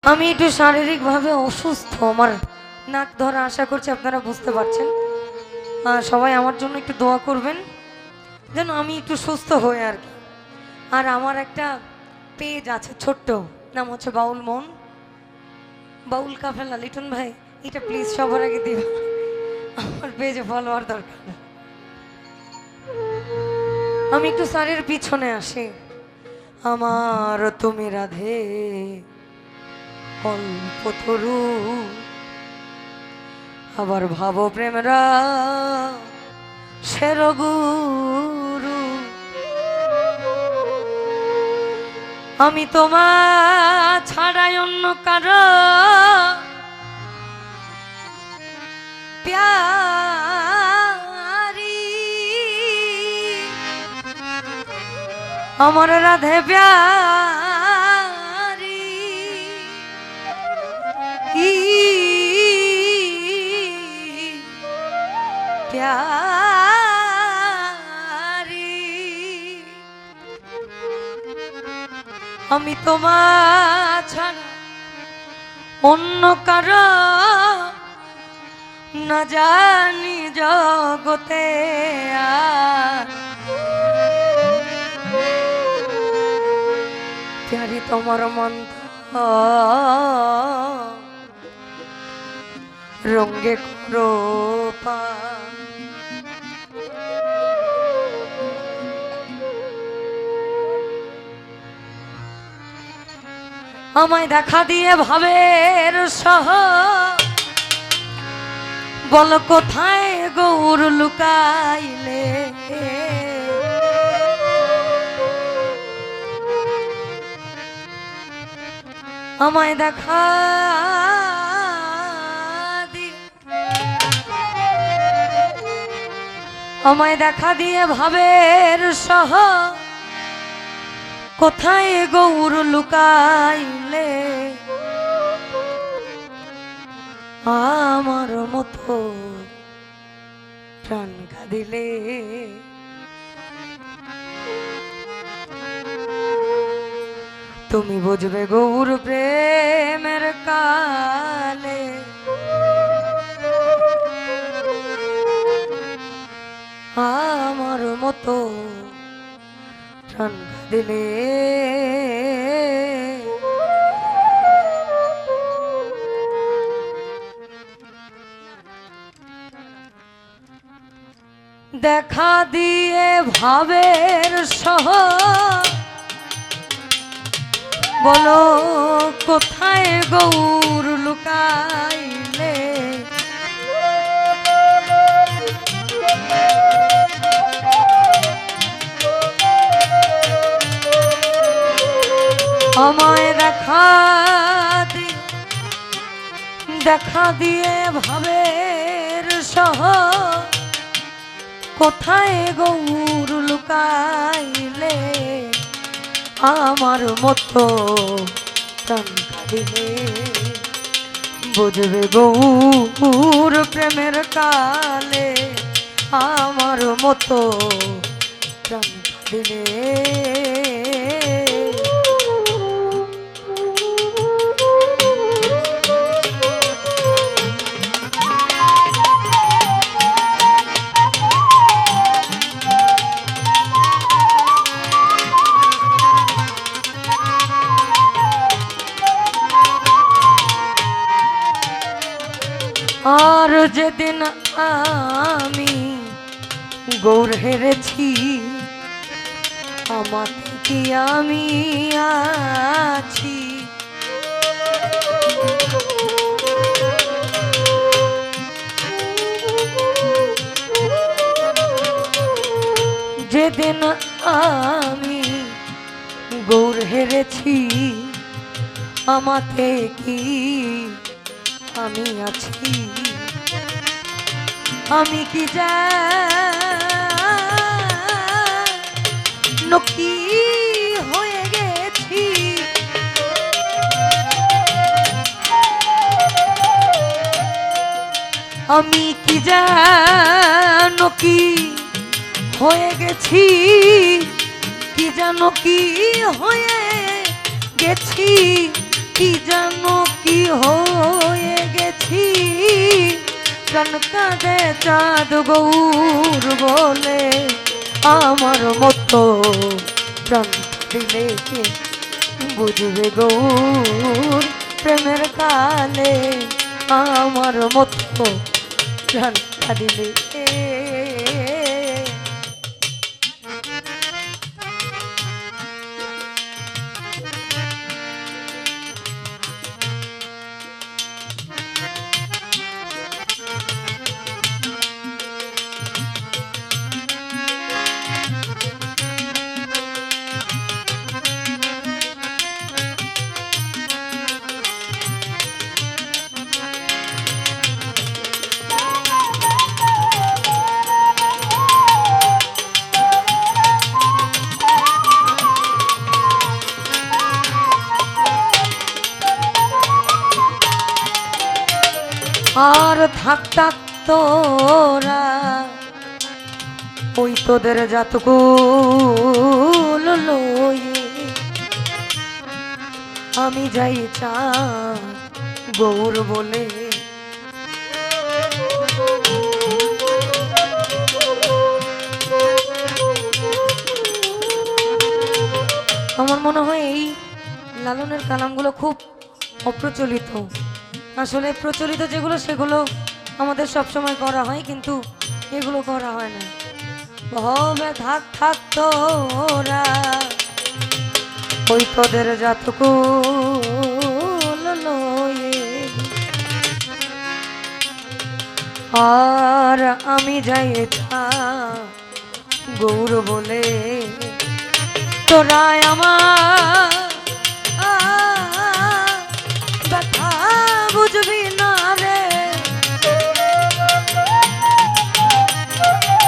আমি একটু শারীরিকভাবে অসুস্থ, আমার নাক ধরা, আশা করছি আপনারা বুঝতে পারছেন। সবাই আমার জন্য একটু দোয়া করবেন যেন আমি একটু সুস্থ হই আর কি। আর আমার একটা পেজ আছে ছোট্ট, নাম হচ্ছে বাউল মন, বাউল কাফেলা। লিটন ভাই এটা প্লিজ সবার আগে দিও, আমার পেজে ফলোয়ার দরকার। আমি একটু স্যারের পিছনে আসি। আমার তুমি রাধে কল্পতরু, আবার ভাব প্রেমরা শেরগুরু। আমি তোমার ছাড়াই অন্য কারো প্যারি, আমার রাধে প্যারি প্যারি। আমি তোমার ছাড়া অন্য কারো না জানি জগতে, প্যারি তোমার মন্ত্র রঙ্গে করো পা। আমায় দেখা দিয়ে ভাবের সহ বল কোথায় গৌর লুকাইলে, আমায় দেখা আমায় দেখা দিয়ে ভাবের সহ কোথায় গৌর লুকাইলে, আমার মতো প্রাণ কাঁদিলে। তুমি বুঝবে গৌর প্রেমের কালে, আমার মতো প্রাণ কাঁদিলে। দেখা দিয়ে ভাবের সহ বলো কোথায় গৌর লুকাইলে, আমায় দেখা দিয়ে ভাবের সহ কোথায় গৌর লুকাইলে, আমার মতো প্রাণ কাঁদিলে। বুঝবে গৌর প্রেমের কালে, আমার মতো প্রাণ কাঁদিলে। আর যেদিন আমি গৌর হেরেছি, আমাকে কি আমি আছি, যেদিন আমি গৌর হেরেছি, আমাকে কি আমি আছি, আমি কি জানো কি হয়ে গেছি, আমি কি জানো কি হয়ে গেছি, কি জানো কি হয়ে গেছি, কি জানো কি হয়ে গেছি, প্রাণ কাঁদে চাঁদ গৌর বলে, আমার মতো প্রাণ দিলে কে বুঝবে গৌর প্রেমের কালে, আমার মতো প্রাণ দিলে আর থাক তোরা ওই তোদের জাতকুল লয়ে, আমি যাই চাঁদ গৌর বলে। আমার মনে হয় এই লালনের কালামগুলো খুব অপ্রচলিত। আসলে প্রচলিত যেগুলো সেগুলো আমাদের সবসময় করা হয়, কিন্তু এগুলো করা হয় না। ভবে থাক তোরা ওই তোদের জাতকুল লয়ে, আর আমি যাই গৌর বলে। তোরা আমার ব্যথা বুঝবি না রে,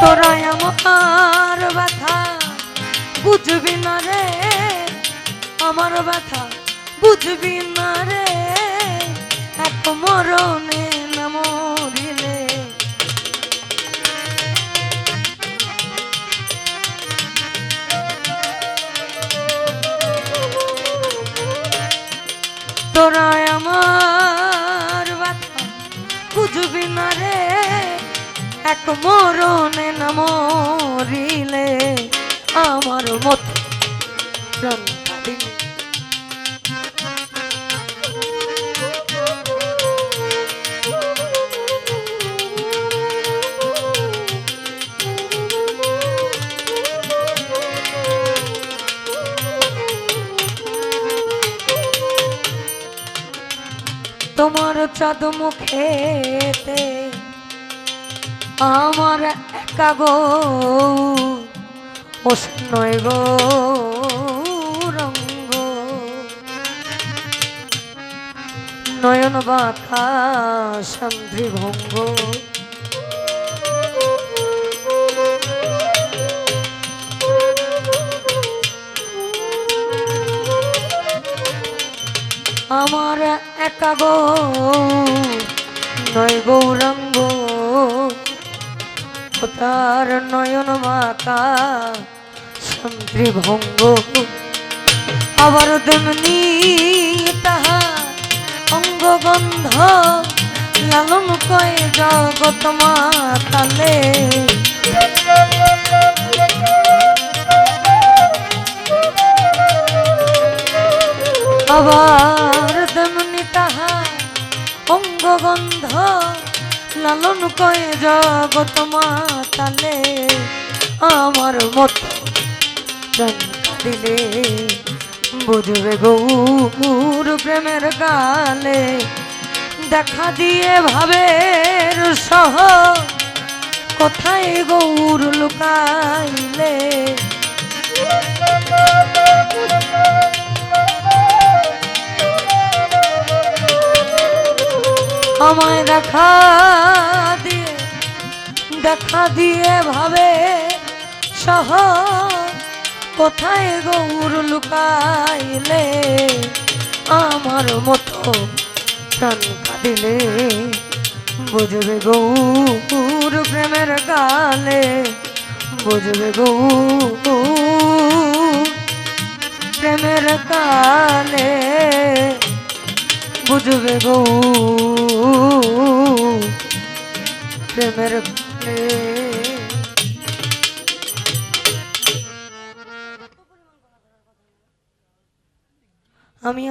তোরা আমার ব্যথা বুঝবি না রে, আমার ব্যথা বুঝবি না রে, এক মরণে না মরিলে। তোরা আমার ব্যথা বুঝবি না রে, এক মরণে না মরিলে, আমার মত প্রাণ দিলে। তোমার চাঁদ মুখেতে আমার একা গো নয় গো রঙ্গ, নয়ন বাঁকা সান্ধ্রী ভঙ্গ। আমার একা গো নয় গৌরাঙ্গ, তার নয়ন বাঁকা সান্ধ্রী ভঙ্গ। আবার তেমনি তাহা অঙ্গগন্ধ লালন কয় জগৎ মাতালে। আবার তেমনি তাহা অঙ্গগন্ধ লালন কয় জগৎ মাতালে, আমার মত প্রাণ দিলে বুঝবে গৌর প্রেমের গালে। দেখা দিয়ে ভাবের সহ কোথায় গৌর লুকাইলে, আমায় দেখা দিয়ে ভাবে সহ কোথায় গৌর লুকাইলে, আমার মতো প্রাণ কাঁদিলে বুঝবে গৌর প্রেমের গালে, বুঝবে গৌর প্রেমের গালে, বুঝবে গো প্রেমের আমি